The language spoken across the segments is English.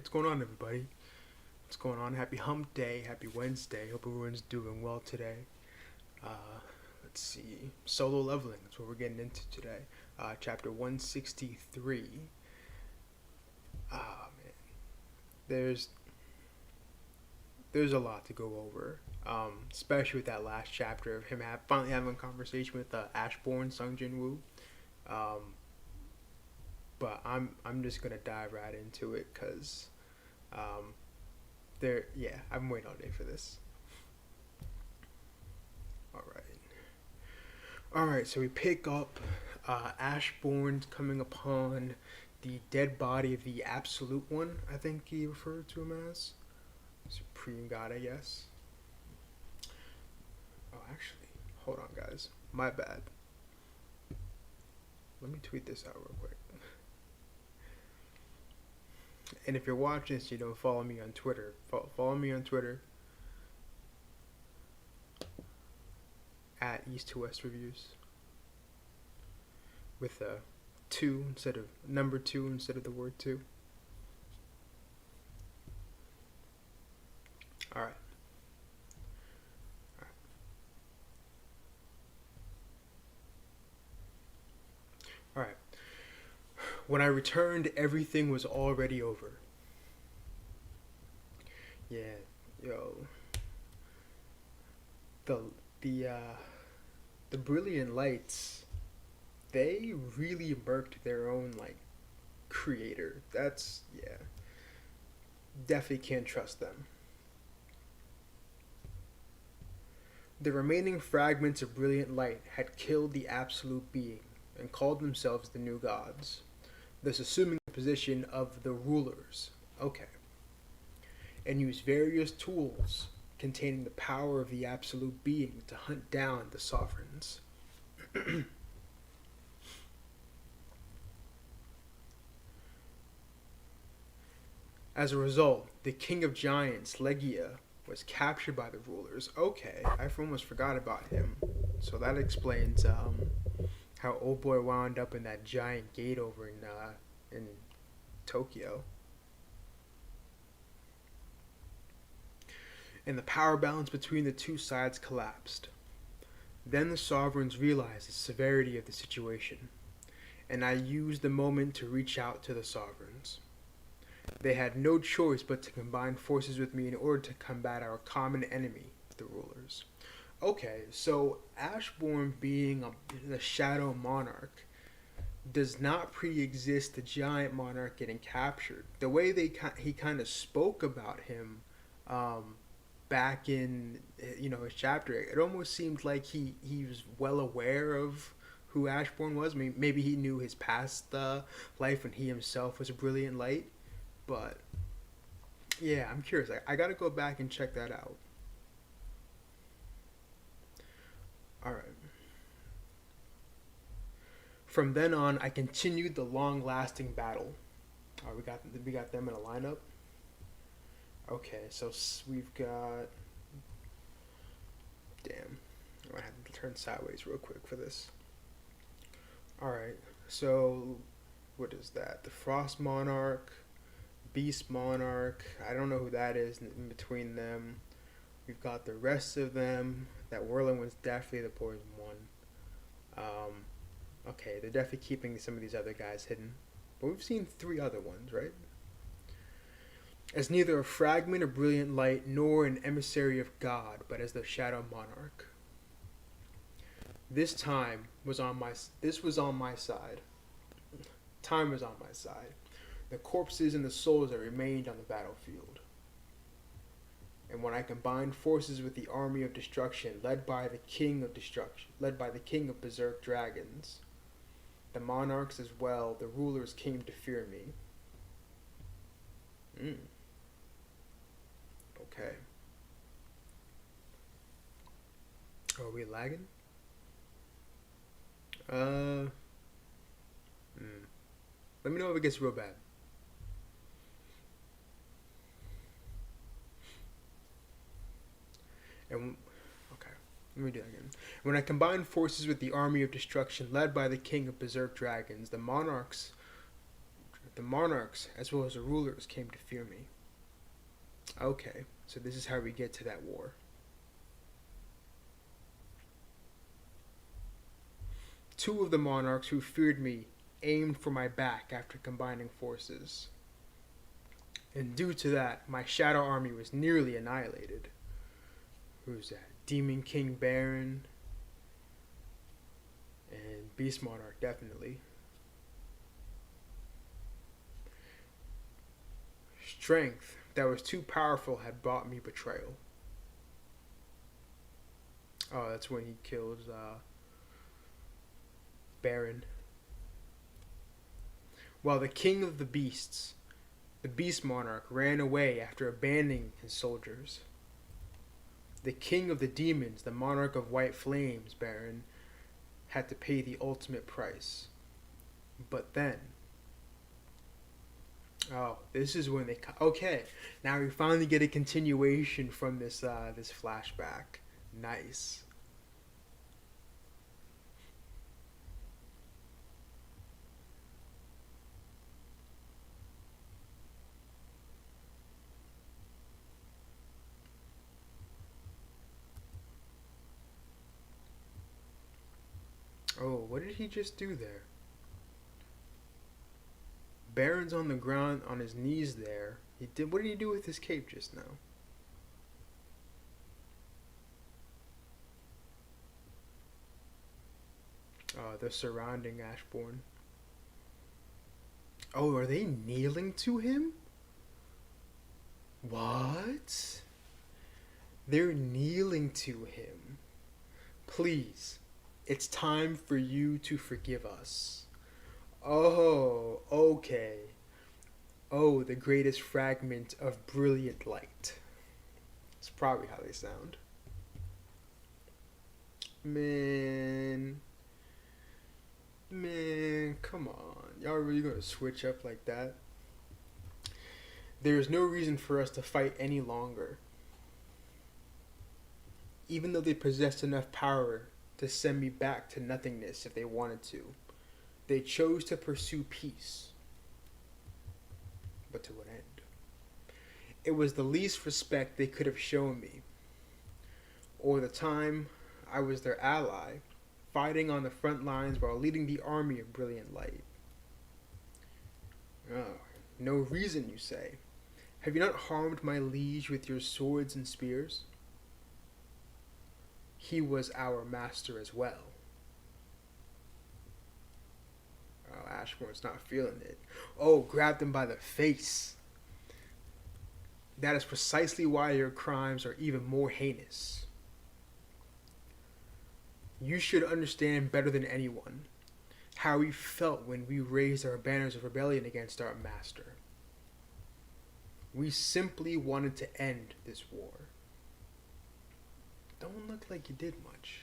what's going on, everybody? What's going on? Happy Hump Day, happy Wednesday. Hope everyone's doing well today. Uh, let's see. Solo leveling, that's what we're getting into today. Chapter 163. Ah, man. There's there's a lot to go over, especially with that last chapter of him finally having a conversation with Ashbourne Sung Jin Woo. Um, but I'm just gonna dive right into it because um, I'm waiting all day for this. All right. All right, so we pick up Ashbourne coming upon the dead body of the Absolute One, I think he referred to him as. Supreme God, I guess. Oh, actually, hold on, guys. My bad. Let me tweet this out real quick. And if you're watching this, follow me on Twitter. Follow me on Twitter at East to West Reviews with a two instead of number two instead of the word two. All right. All right. When I returned, everything was already over. Yeah, yo. The the uh the brilliant lights, they really murked their own creator. That's yeah. Definitely can't trust them. The remaining fragments of brilliant light had killed the absolute being and called themselves the new gods, thus assuming the position of the rulers. Okay. And used various tools containing the power of the absolute being to hunt down the sovereigns. As a result, the king of giants, Legia, was captured by the rulers. Okay, I almost forgot about him. So that explains how Old Boy wound up in that giant gate over in Tokyo. And the power balance between the two sides collapsed. Then the sovereigns realized the severity of the situation, and I used the moment to reach out to the sovereigns. They had no choice but to combine forces with me in order to combat our common enemy, the rulers. Okay, so Ashbourne being the Shadow Monarch does not pre-exist the Giant Monarch getting captured. The way he kind of spoke about him um, back in his chapter, it almost seemed like he was well aware of who Ashbourne was. Maybe he knew his past life when he himself was a brilliant light. But yeah, I'm curious. I gotta go back and check that out. All right. From then on, I continued the long-lasting battle. We got them in a lineup. Okay, so we've got. Damn, I might have to turn sideways real quick for this. All right, so what is that? The Frost Monarch, Beast Monarch. I don't know who that is in between them. We've got the rest of them. That Whirling's definitely the poison one. Okay, they're definitely keeping some of these other guys hidden. But we've seen three other ones, right? As neither a fragment of brilliant light nor an emissary of God, but as the Shadow Monarch. This was on my side. Time was on my side. The corpses and the souls that remained on the battlefield. And when I combined forces with the army of destruction led by the king of berserk dragons, the monarchs as well, the rulers came to fear me. Okay. Are we lagging? Uh. Let me know if it gets real bad. And okay, let me do that again. When I combined forces with the army of destruction led by the king of berserk dragons, the monarchs The monarchs, as well as the rulers, came to fear me. Okay, so this is how we get to that war. Two of the monarchs who feared me aimed for my back after combining forces. And due to that, my shadow army was nearly annihilated. Who's that? Demon King Baron and Beast Monarch, definitely. Strength that was too powerful had brought me betrayal. Oh, that's when he kills Baron. While the king of the beasts, the beast monarch, ran away after abandoning his soldiers. The king of the demons, the monarch of white flames, Baron, had to pay the ultimate price. But then, oh, this is when they okay. Now we finally get a continuation from this this flashback. Nice. Oh, what did he just do there? Baron's on the ground on his knees there. He did. What did he do with his cape just now? They're surrounding Ashbourne. Oh, are they kneeling to him? What? They're kneeling to him. Please, it's time for you to forgive us. Oh, okay. Oh, the greatest fragment of brilliant light. That's probably how they sound. Man, come on. Y'all really gonna switch up like that? There is no reason for us to fight any longer. Even though they possessed enough power to send me back to nothingness if they wanted to, they chose to pursue peace. But to what end? It was the least respect they could have shown me. Or the time I was their ally, fighting on the front lines while leading the army of brilliant light. Oh, no reason, you say. Have you not harmed my liege with your swords and spears? He was our master as well. Oh, Ashbourne's not feeling it. Oh, grabbed him by the face. That is precisely why your crimes are even more heinous. You should understand better than anyone how we felt when we raised our banners of rebellion against our master. We simply wanted to end this war. Don't look like you did much.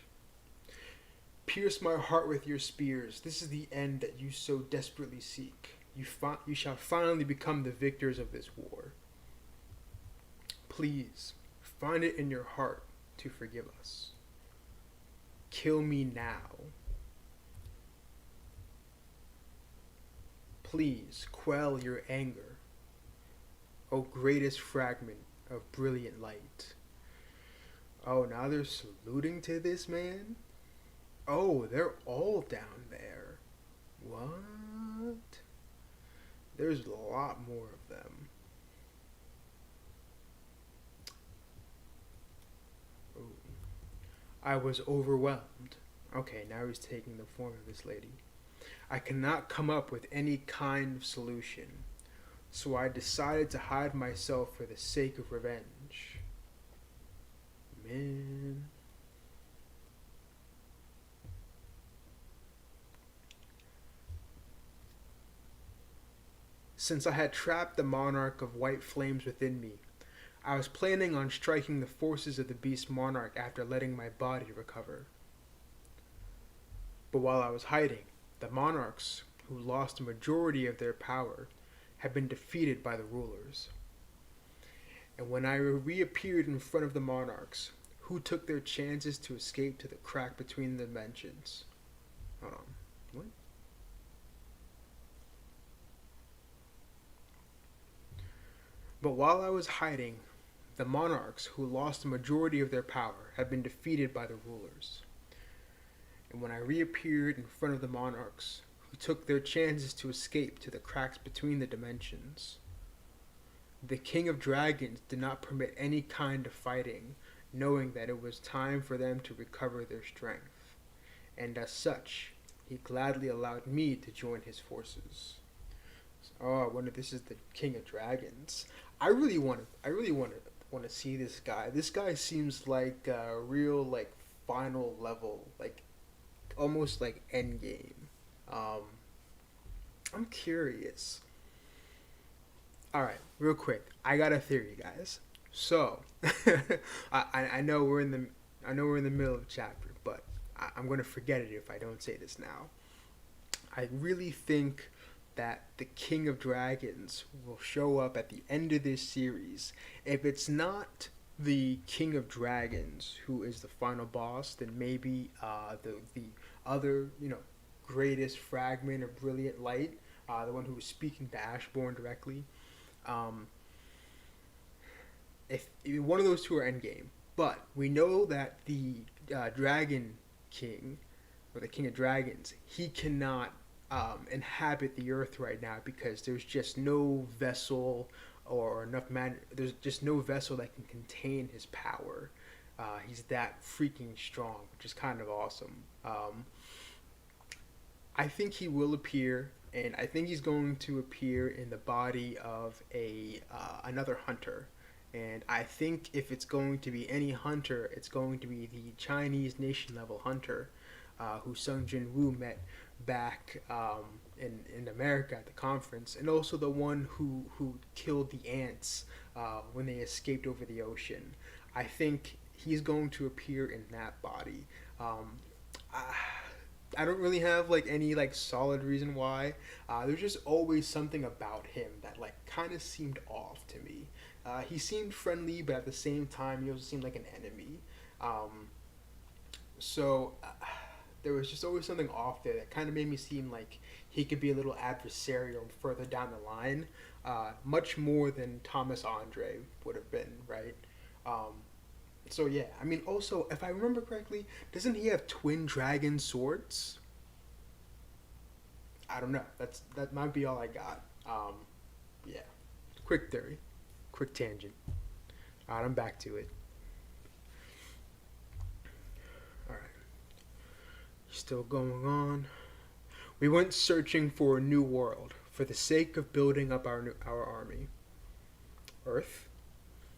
Pierce my heart with your spears. This is the end that you so desperately seek. You shall finally become the victors of this war. Please, find it in your heart to forgive us. Kill me now. Please, quell your anger, O greatest fragment of brilliant light. Oh, now they're saluting to this man? Oh, they're all down there. What? There's a lot more of them. Oh. I was overwhelmed. Okay, now he's taking the form of this lady. I cannot come up with any kind of solution, so I decided to hide myself for the sake of revenge. Man. Since I had trapped the monarch of white flames within me, I was planning on striking the forces of the beast monarch after letting my body recover. But while I was hiding, the monarchs, who lost a majority of their power, had been defeated by the rulers. And when I reappeared in front of the monarchs, who took their chances to escape to the crack between the dimensions? Hold on. What? But while I was hiding, the monarchs who lost the majority of their power had been defeated by the rulers. And when I reappeared in front of the monarchs, who took their chances to escape to the cracks between the dimensions, the King of Dragons did not permit any kind of fighting, knowing that it was time for them to recover their strength. And as such, he gladly allowed me to join his forces. Oh, I wonder if this is the King of Dragons. I really want to see this guy. This guy seems like a real like final level, like almost like end game. Um, I'm curious. All right, real quick. I got a theory, guys. So, I know we're in the middle of the chapter, but I'm gonna forget it if I don't say this now. I really think that the King of Dragons will show up at the end of this series. If it's not the King of Dragons who is the final boss, then maybe the other greatest fragment of brilliant light, the one who was speaking to Ashbourne directly. Um, if one of those two are endgame, but we know that the Dragon King or the King of Dragons, he cannot inhabit the Earth right now because there's just no vessel or enough man. There's just no vessel that can contain his power. He's that freaking strong, which is kind of awesome. I think he will appear, and I think he's going to appear in the body of a another hunter. And I think if it's going to be any hunter, it's going to be the Chinese nation level hunter, who Sung Jin Woo met back in America at the conference, and also the one who killed the ants when they escaped over the ocean. I think he's going to appear in that body. I, I don't really have like any like solid reason why. There's just always something about him that like kind of seemed off to me. He seemed friendly, but at the same time, he also seemed like an enemy. Um, so there was just always something off there that kind of made me seem like he could be a little adversarial further down the line, much more than Thomas Andre would have been, right? Um, so yeah, I mean, also if I remember correctly, doesn't he have twin dragon swords? I don't know. That might be all I got. Yeah, quick theory, quick tangent. Alright, I'm back to it. All right, still going on. We went searching for a new world for the sake of building up our army. Earth?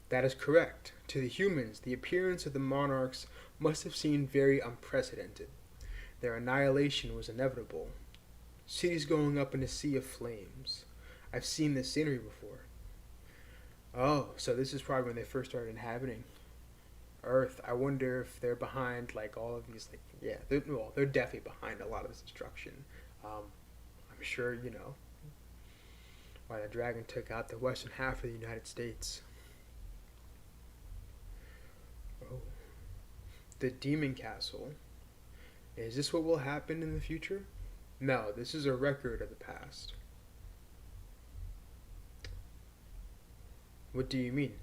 That is correct. To the humans, the appearance of the monarchs must have seemed very unprecedented. Their annihilation was inevitable. Cities going up in a sea of flames. I've seen this scenery before. Oh, so this is probably when they first started inhabiting Earth. I wonder if they're behind like all of these like yeah, they're definitely behind a lot of this destruction. Um, I'm sure why the dragon took out the western half of the United States. Oh, the Demon Castle. Is this what will happen in the future? No, this is a record of the past. What do you mean?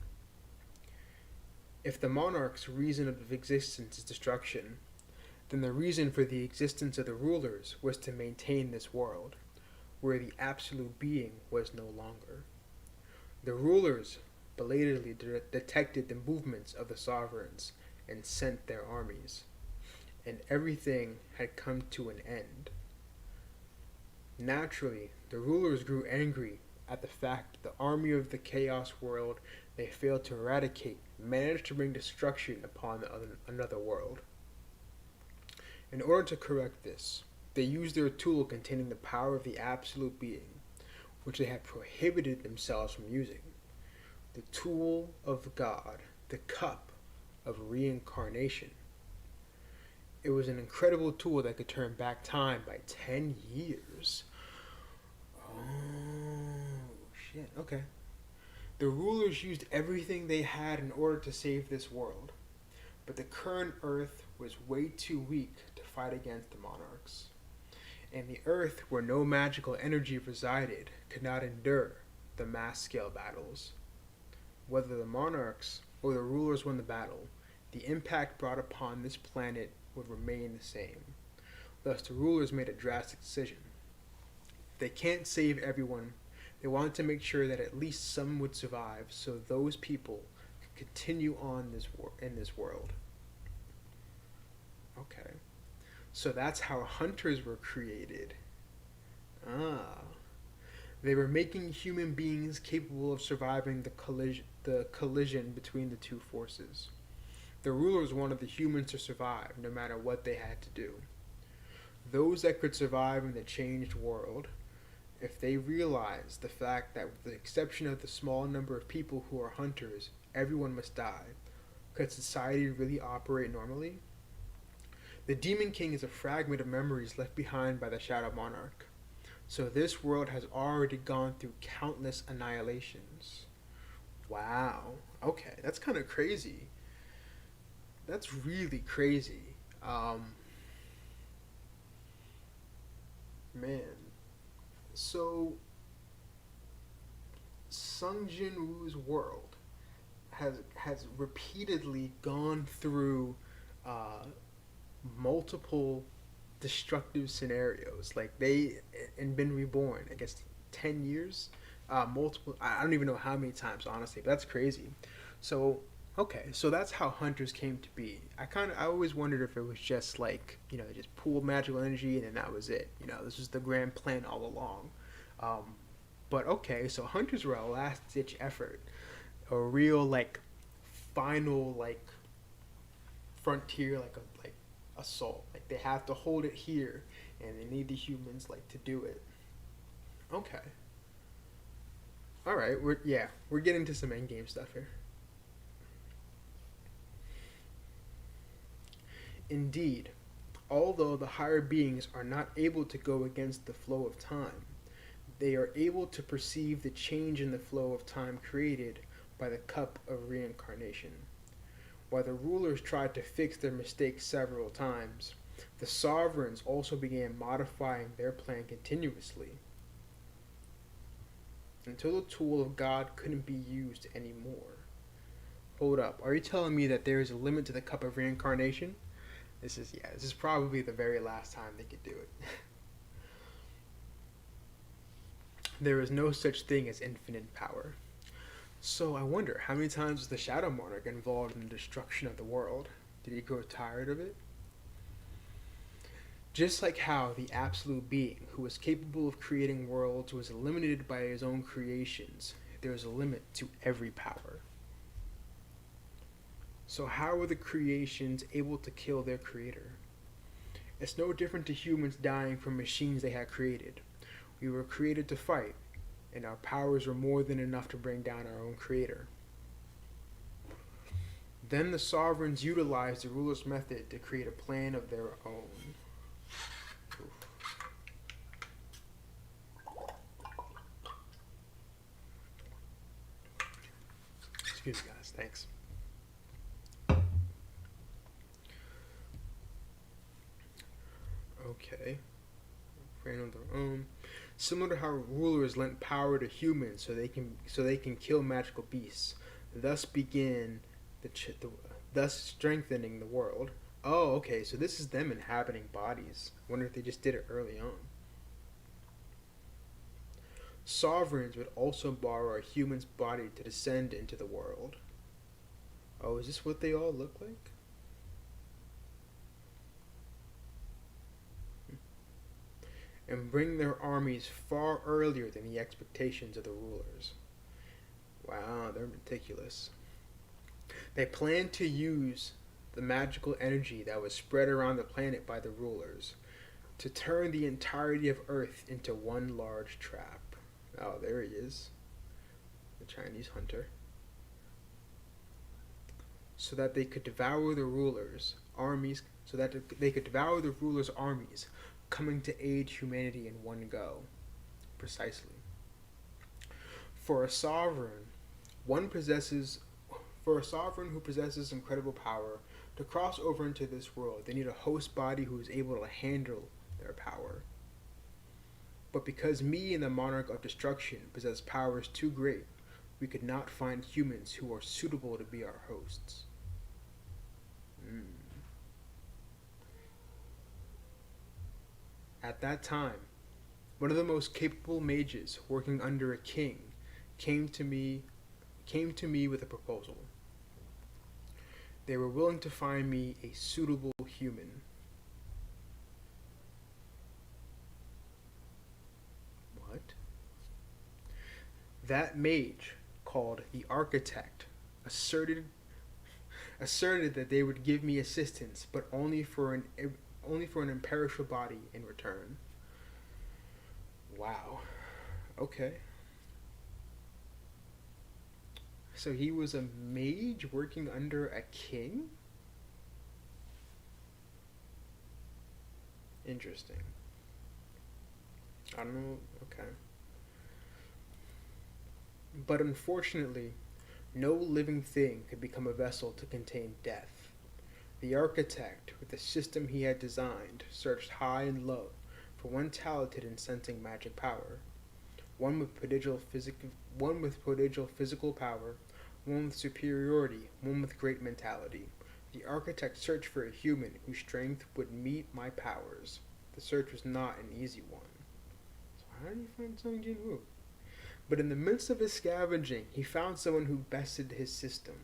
If the monarch's reason of existence is destruction, then the reason for the existence of the rulers was to maintain this world, where the absolute being was no longer. The rulers belatedly detected the movements of the sovereigns and sent their armies, and everything had come to an end. Naturally, the rulers grew angry at the fact that the army of the chaos world they failed to eradicate managed to bring destruction upon another world. In order to correct this, they used their tool containing the power of the absolute being, which they had prohibited themselves from using. The tool of God, the cup of reincarnation. It was an incredible tool that could turn back time by 10 years. Oh, shit, okay. The rulers used everything they had in order to save this world, but the current Earth was way too weak to fight against the monarchs. And the Earth, where no magical energy resided, could not endure the mass scale battles. Whether the monarchs or the rulers won the battle, the impact brought upon this planet would remain the same. Thus, the rulers made a drastic decision. If they can't save everyone, they wanted to make sure that at least some would survive so those people could continue on in this world. Okay. So that's how hunters were created. Ah. They were making human beings capable of surviving the collision between the two forces. The rulers wanted the humans to survive no matter what they had to do. Those that could survive in the changed world, if they realized the fact that with the exception of the small number of people who are hunters, everyone must die, could society really operate normally? The Demon King is a fragment of memories left behind by the Shadow Monarch. So this world has already gone through countless annihilations. Wow. Okay, that's kind of crazy. That's really crazy. Man. So Sung Jin Woo's world has repeatedly gone through multiple destructive scenarios. Like they and been reborn. I guess 10 years, multiple. I don't even know how many times, honestly. But that's crazy. So okay, so that's how hunters came to be. I always wondered if it was just like they just pooled magical energy and then that was it. This was the grand plan all along. Um, but okay, so hunters were a last ditch effort, a real like final like frontier like assault. Like they have to hold it here, and they need the humans like to do it. Okay. All right. We're getting to some end game stuff here. Indeed, although the higher beings are not able to go against the flow of time, they are able to perceive the change in the flow of time created by the cup of reincarnation. While the rulers tried to fix their mistakes several times, the sovereigns also began modifying their plan continuously until the tool of God couldn't be used anymore. Hold up, are you telling me that there is a limit to the cup of reincarnation? This is probably the very last time they could do it. There is no such thing as infinite power. So I wonder, how many times was the Shadow Monarch involved in the destruction of the world? Did he grow tired of it? Just like how the absolute being, who was capable of creating worlds, was eliminated by his own creations, there is a limit to every power. So how were the creations able to kill their creator? It's no different to humans dying from machines they had created. We were created to fight, and our powers were more than enough to bring down our own creator. Then the sovereigns utilized the ruler's method to create a plan of their own. Excuse me, guys. Thanks. Okay. Plan of their own. Similar to how rulers lent power to humans so they can kill magical beasts, thus begin thus strengthening the world. Oh, okay, so this is them inhabiting bodies. I wonder if they just did it early on. Sovereigns would also borrow a human's body to descend into the world. Oh, is this what they all look like? And bring their armies far earlier than the expectations of the rulers. Wow, they're meticulous. They planned to use the magical energy that was spread around the planet by the rulers to turn the entirety of Earth into one large trap. Oh, there he is. The Chinese hunter. So that they could devour the rulers' armies, coming to aid humanity in one go. Precisely. For a sovereign who possesses incredible power to cross over into this world, they need a host body who is able to handle their power. But because me and the Monarch of Destruction possess powers too great, we could not find humans who are suitable to be our hosts. Mm. At that time, one of the most capable mages working under a king came to me with a proposal. They were willing to find me a suitable human. What? That mage, called the Architect, asserted that they would give me assistance, but only for an imperishable body in return. Wow. Okay. So he was a mage working under a king? Interesting. I don't know. Okay. But unfortunately, no living thing could become a vessel to contain death. The architect, with the system he had designed, searched high and low for one talented in sensing magic power, one with prodigal physical power, one with superiority, one with great mentality. The architect searched for a human whose strength would meet my powers. The search was not an easy one. So how did he find Sung Jin Woo? But in the midst of his scavenging, he found someone who bested his system.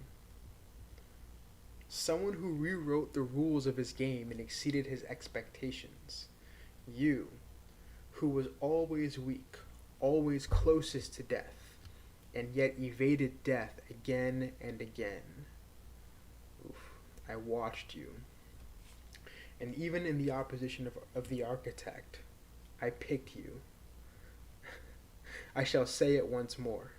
Someone who rewrote the rules of his game and exceeded his expectations. You, who was always weak, always closest to death, and yet evaded death again and again. Oof, I watched you. And even in the opposition of the architect, I picked you. I shall say it once more.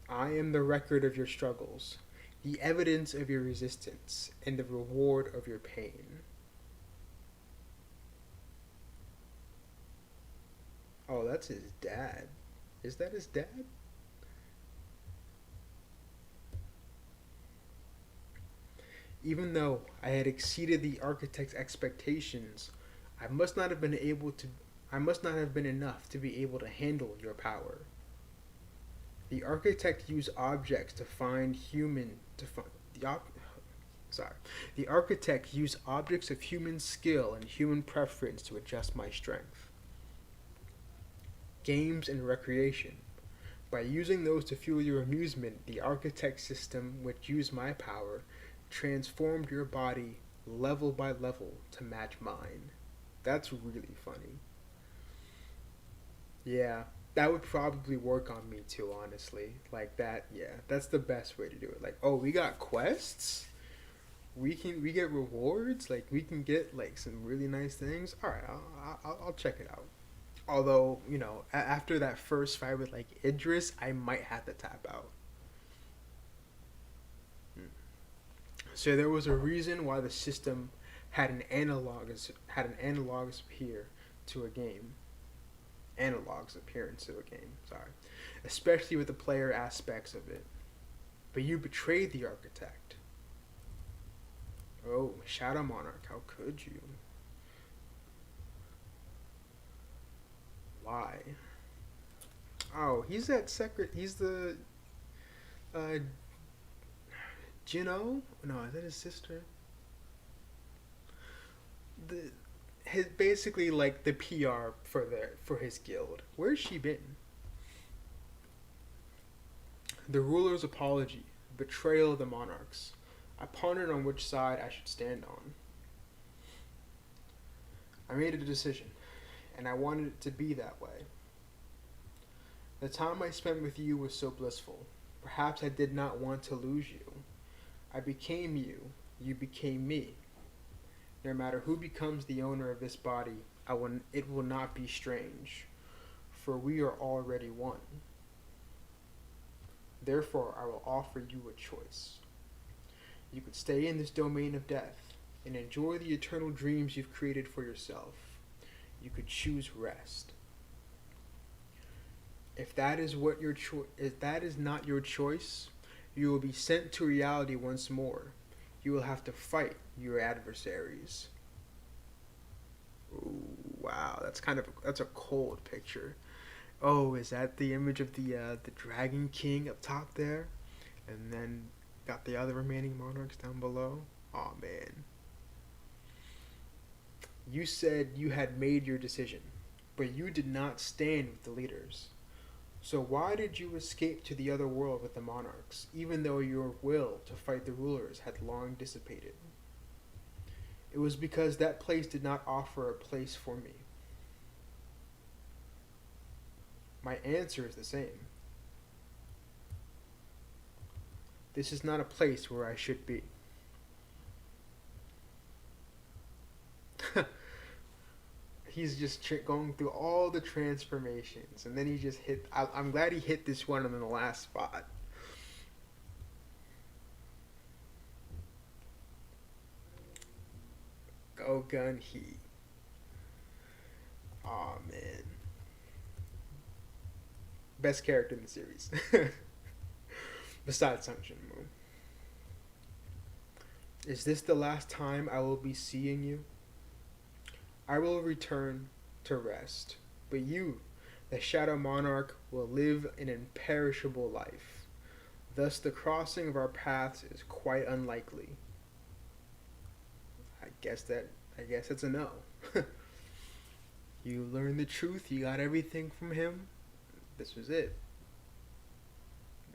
I am the record of your struggles, the evidence of your resistance, and the reward of your pain. Oh, that's his dad. Is that his dad? Even though I had exceeded the architect's expectations, I must not have been enough to be able to handle your power. The architect used objects to find human to find the architect used objects of human skill and human preference to adjust my strength. Games and recreation. By using those to fuel your amusement, the architect system, which used my power, transformed your body level by level to match mine. That's really funny. Yeah, that would probably work on me too, honestly. Like that, yeah, that's the best way to do it. Like, oh, we got quests? We get rewards? Like, we can get, like, some really nice things? Alright, I'll check it out. Although, after that first fight with, like, Idris, I might have to tap out. So there was a reason why the system had an analogous appear to a game. Analogs appearance to a game, sorry. Especially with the player aspects of it. But you betrayed the architect. Oh, Shadow Monarch, how could you? Why? Oh, he's the Jino? No, is that his sister? His basically like the PR for his guild. Where's she been? The ruler's apology, betrayal of the monarchs. I pondered on which side I should stand on. I made a decision, and I wanted it to be that way. The time I spent with you was so blissful. Perhaps I did not want to lose you. I became you. You became me. No matter who becomes the owner of this body, it will not be strange, for we are already one. Therefore, I will offer you a choice. You could stay in this domain of death and enjoy the eternal dreams you've created for yourself. You could choose rest. If that is not your choice, you will be sent to reality once more. You will have to fight your adversaries. Ooh, wow, that's a cold picture. Oh, is that the image of the Dragon King up top there? And then got the other remaining monarchs down below? Oh man. You said you had made your decision, but you did not stand with the leaders. So why did you escape to the other world with the monarchs, even though your will to fight the rulers had long dissipated? It was because that place did not offer a place for me. My answer is the same. This is not a place where I should be. He's just going through all the transformations, and then he just hit. I'm glad he hit this one on the last spot. Go Gun He. Aw, man. Best character in the series. Besides Sung Jin Woo. Is this the last time I will be seeing you? I will return to rest, but you, the Shadow Monarch, will live an imperishable life. Thus, the crossing of our paths is quite unlikely. I guess it's a no. You learned the truth. You got everything from him. This was it.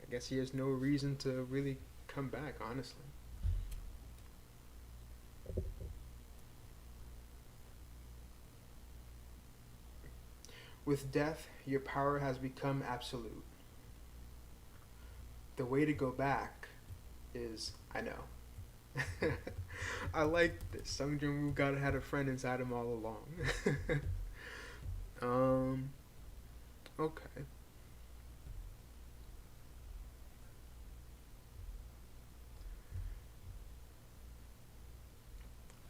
I guess he has no reason to really come back, honestly. With death, your power has become absolute. The way to go back is, I know. I like this. Sung Jin Woo got had a friend inside him all along. um. Okay.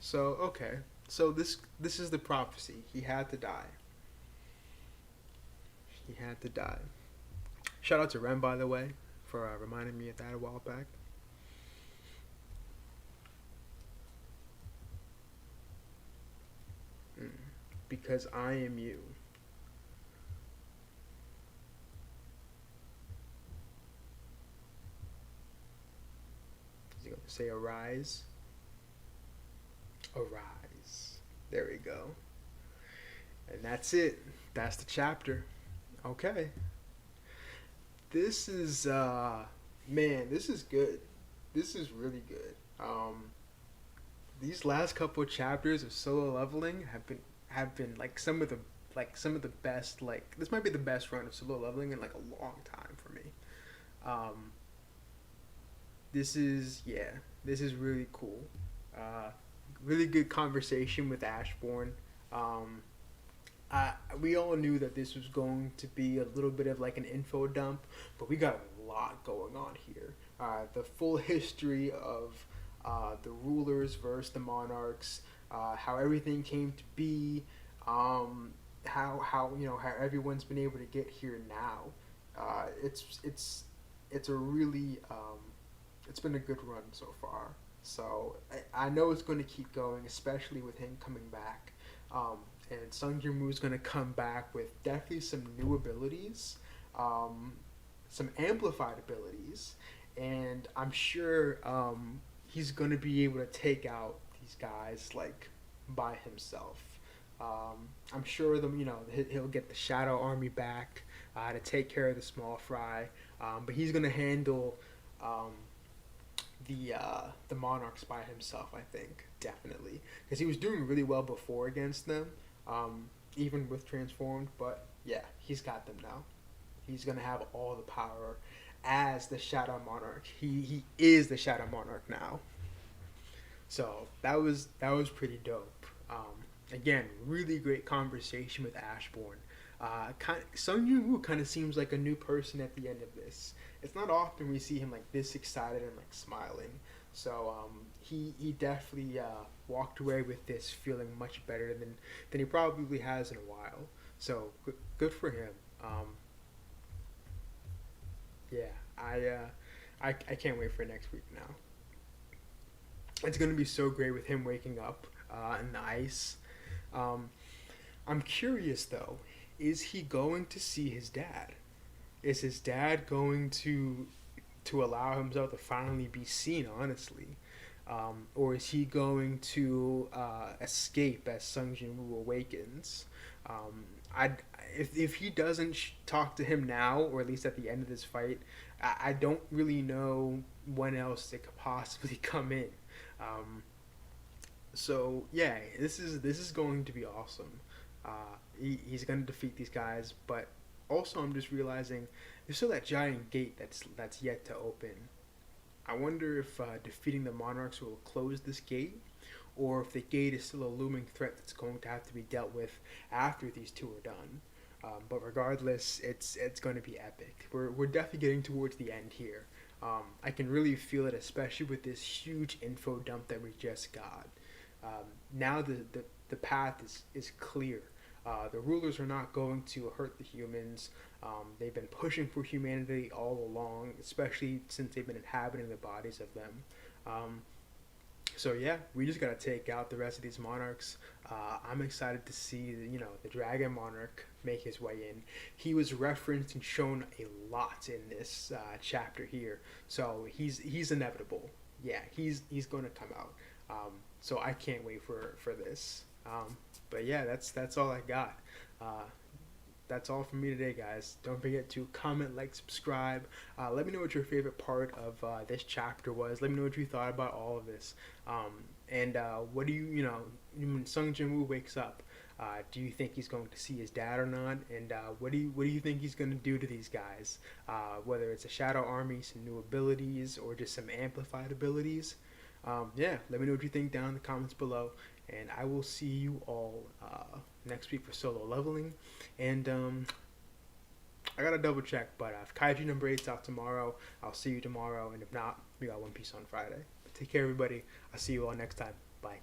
So okay. So this is the prophecy. He had to die. He had to die. Shout out to Ren, by the way, for reminding me of that a while back. Mm. Because I am you. Is he going to say arise? Arise. There we go. And that's it. That's the chapter. Okay. This is man, this is good. This is really good. These last couple of chapters of Solo Leveling have been some of the best, like this might be the best run of Solo Leveling in like a long time for me. Um this is really cool. Uh really good conversation with Ashbourne. Um we all knew that this was going to be a little bit of like an info dump, but we got a lot going on here. The full history of the rulers versus the monarchs, how everything came to be, how how everyone's been able to get here now. It's a really it's been a good run so far. So I know it's going to keep going, especially with him coming back. Um, and Sung Jin Woo is going to come back with definitely some new abilities, um, some amplified abilities, and I'm sure he's going to be able to take out these guys like by himself. I'm sure he'll get the Shadow Army back to take care of the Small Fry, but he's going to handle um, the Monarchs by himself. I think definitely because he was doing really well before against them, even with transformed. But yeah, he's got them now. He's gonna have all the power as the Shadow Monarch. He is the Shadow Monarch now. So that was pretty dope. Again, really great conversation with Ashbourne. Sung Jin Woo kind of seems like a new person at the end of this. It's not often we see him like this excited and like smiling. So he definitely walked away with this feeling much better than he probably has in a while. So good for him. Yeah, I can't wait for next week now. It's gonna be so great with him waking up in the ice. Um, I'm curious though. is he going to see his dad? Is his dad going to allow himself to finally be seen, honestly? Or is he going to escape as Sung Jin Woo awakens? I if he doesn't talk to him now, or at least at the end of this fight, I don't really know when else it could possibly come in. Um, so yeah, this is going to be awesome. He's going to defeat these guys, but also I'm just realizing there's still that giant gate that's yet to open. I wonder if defeating the monarchs will close this gate, or if the gate is still a looming threat that's going to have to be dealt with after these two are done. But regardless, it's going to be epic. We're definitely getting towards the end here. I can really feel it, especially with this huge info dump that we just got. Now the path is clear. The rulers are not going to hurt the humans. They've been pushing for humanity all along, especially since they've been inhabiting the bodies of them. Um, so yeah, we just gotta take out the rest of these monarchs. I'm excited to see the dragon monarch make his way in. He was referenced and shown a lot in this chapter here, so he's inevitable. Yeah, he's going to come out. So I can't wait for this. But yeah, that's all I got. Uh, that's all from me today, guys. Don't forget to comment, like, subscribe. Let me know what your favorite part of this chapter was. Let me know what you thought about all of this. And what do when Sung Jin Woo wakes up, do you think he's going to see his dad or not? And what do you think he's going to do to these guys? Whether it's a shadow army, some new abilities, or just some amplified abilities. Yeah, let me know what you think down in the comments below. And I will see you all next week for solo leveling. And I gotta double check, but if Kaiju number 8's out tomorrow, I'll see you tomorrow. And if not, we got One Piece on Friday. But take care, everybody. I'll see you all next time. Bye.